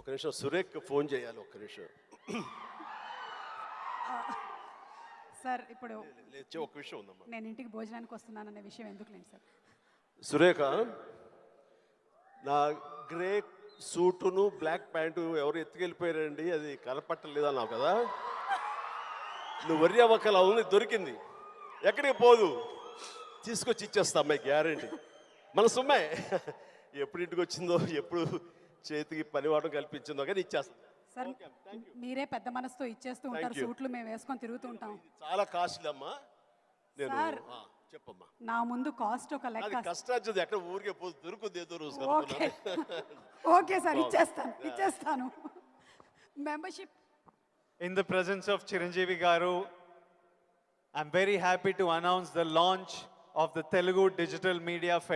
ఒక నిమిషం సురేఖ్ ఫోన్ చేయాలి, ఒక్క నిమిషం. సార్ ఇప్పుడు ఒక విషయం ఉందమ్మా. నేను ఇంటికి భోజనానికి వస్తున్నాననే విషయం ఎందుకులేండి సార్. సురేఖ, నా గ్రే సూటును బ్లాక్ ప్యాంటు ఎవరు ఎత్తుకెళ్ళిపోయారండి, అది కనపట్టలేదు అన్నావు కదా. నువ్వు వర్రి అవ్వకలా ఉంది, దొరికింది, ఎక్కడికి పోదు, తీసుకొచ్చి ఇచ్చేస్తా అమ్మాయి, గ్యారంటీ. మన సొమ్మాయి ఎప్పుడు ఇంటికి వచ్చిందో, ఎప్పుడు చేతికి పనివాటం కల్పించిందో కానీ ఇచ్చేస్తా. సార్ మీరే పెద్ద మనసుతో ఇచ్చేస్తూ ఉంటారు, సూట్లు మేము వేసుకొని తిరుగుతూ ఉంటాం. చాలా కాస్ట్లీ అమ్మా. నేను సార్ చెప్పమ్మా. నా ముందు కాస్ట్ ఒక లెక్క. కష్టార్జిత ఎక్కడ ఊరికే పోదు, దొరుకుతుంది ఏదో రోజు. ఓకే సార్, ఇచ్చేస్తాను. Membership. In the presence of Chiranjeevi Garu, I'm very happy to announce the launch of the Telugu Digital Media Federation.